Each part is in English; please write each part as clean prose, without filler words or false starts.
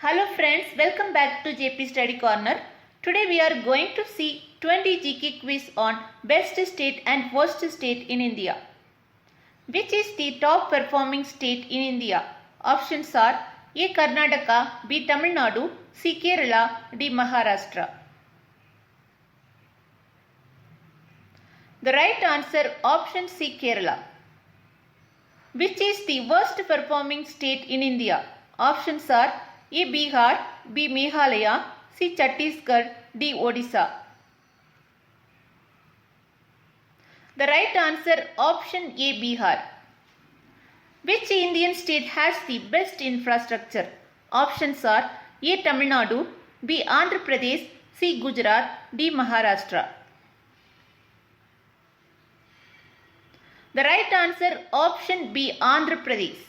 Hello friends, welcome back to JP Study Corner. Today we are going to see 20 GK quiz on best state and worst state in India. Which is the top performing state in India? Options are A. Karnataka, B. Tamil Nadu, C. Kerala, D. Maharashtra. The right answer option C. Kerala. Which is the worst performing state in India? Options are A. Bihar, B. Meghalaya, C. Chhattisgarh, D. Odisha. The right answer option A. Bihar. Which Indian state has the best infrastructure? Options are A. Tamil Nadu, B. Andhra Pradesh, C. Gujarat, D. Maharashtra. The right answer option B. Andhra Pradesh.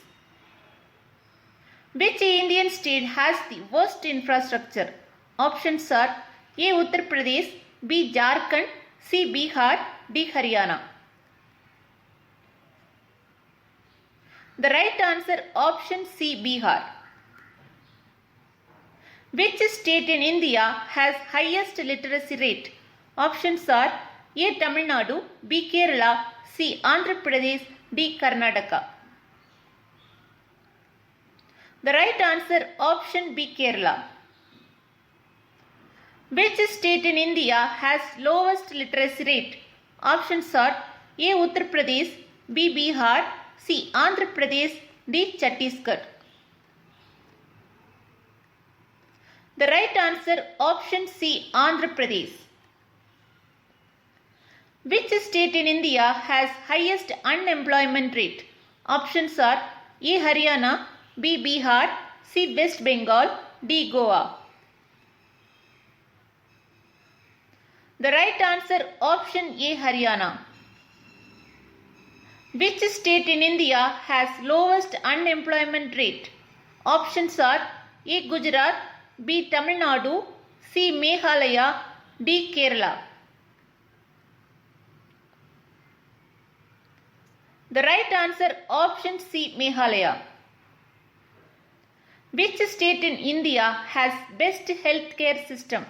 Which Indian state has the worst infrastructure? Options are A. Uttar Pradesh, B. Jharkhand, C. Bihar, D. Haryana. The right answer option C. Bihar. Which state in India has highest literacy rate? Options are A. Tamil Nadu, B. Kerala, C. Andhra Pradesh, D. Karnataka. The right answer option B. Kerala. Which state in India has lowest literacy rate? Options are A. Uttar Pradesh, B. Bihar, C. Andhra Pradesh, D. Chhattisgarh. The right answer option C. Andhra Pradesh. Which state in India has highest unemployment rate? Options are A. Haryana, B. Bihar, C. West Bengal, D. Goa. The right answer option A. Haryana. Which state in India has lowest unemployment rate? Options are A. Gujarat, B. Tamil Nadu, C. Meghalaya, D. Kerala. The right answer option C. Meghalaya. Which state in India has best healthcare system?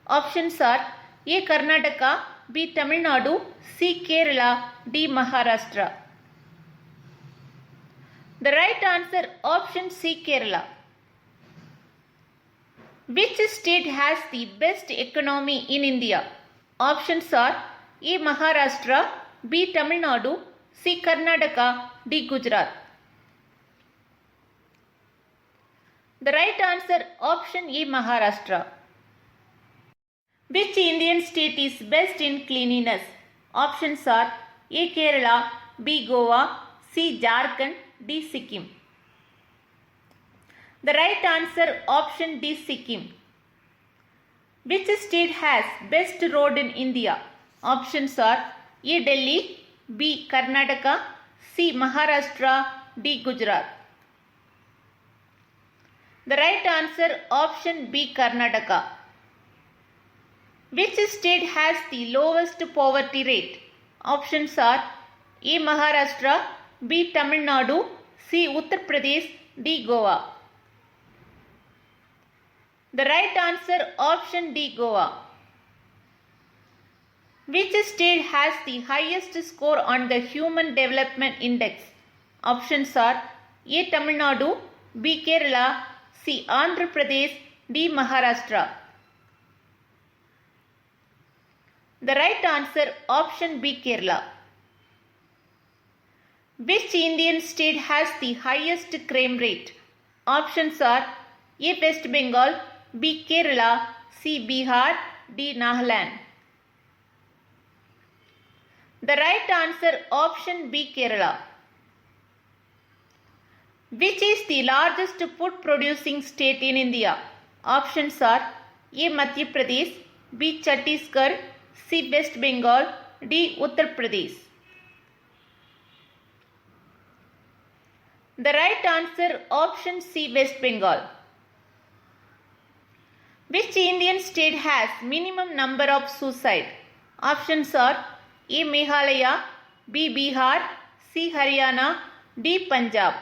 Options are A. Karnataka, B. Tamil Nadu, C. Kerala, D. Maharashtra. The right answer option C. Kerala. Which state has the best economy in India? Options are A. Maharashtra, B. Tamil Nadu, C. Karnataka, D. Gujarat. The right answer option A. Maharashtra. Which Indian state is best in cleanliness? Options are A. Kerala, B. Goa, C. Jharkhand, D. Sikkim. The right answer option D. Sikkim. Which state has best road in India? Options are A. Delhi, B. Karnataka, C. Maharashtra, D. Gujarat. The right answer option B. Karnataka. Which state has the lowest poverty rate? Options are A. Maharashtra, B. Tamil Nadu, C. Uttar Pradesh, D. Goa. The right answer option D. Goa. Which state has the highest score on the Human Development Index? Options are A. Tamil Nadu, B. Kerala, C. Andhra Pradesh, D. Maharashtra. The right answer option B. Kerala. Which Indian state has the highest crime rate? Options are A. West Bengal, B. Kerala, C. Bihar, D. Nagaland. The right answer option B. Kerala. Which is the largest food producing state in India? Options are A. Madhya Pradesh, B. Chhattisgarh, C. West Bengal, D. Uttar Pradesh. The right answer option C. West Bengal. Which Indian state has minimum number of suicide? Options are A. Meghalaya, B. Bihar, C. Haryana, D. Punjab.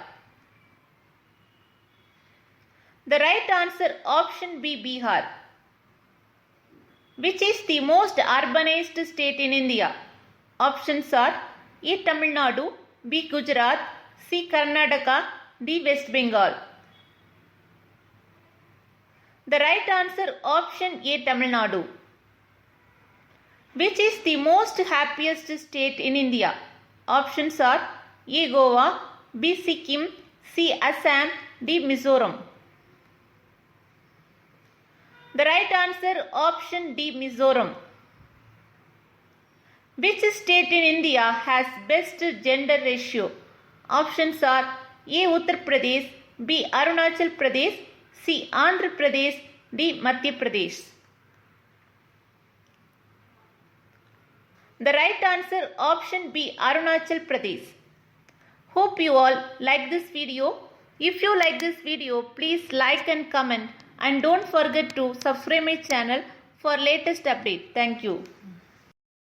The right answer option B Bihar. Which is the most urbanized state in India? Options are A Tamil Nadu, B Gujarat, C Karnataka, D West Bengal. The right answer option A Tamil Nadu. Which is the most happiest state in India? Options are A Goa, B Sikkim, C Assam, D Mizoram. The right answer option D Mizoram. Which state in India has best gender ratio? Options are A Uttar Pradesh, B Arunachal Pradesh, C Andhra Pradesh, D Madhya Pradesh. The right answer option B Arunachal Pradesh. Hope you all like this video. If you like this video, please like and comment, and don't forget to subscribe my channel for latest update. Thank you.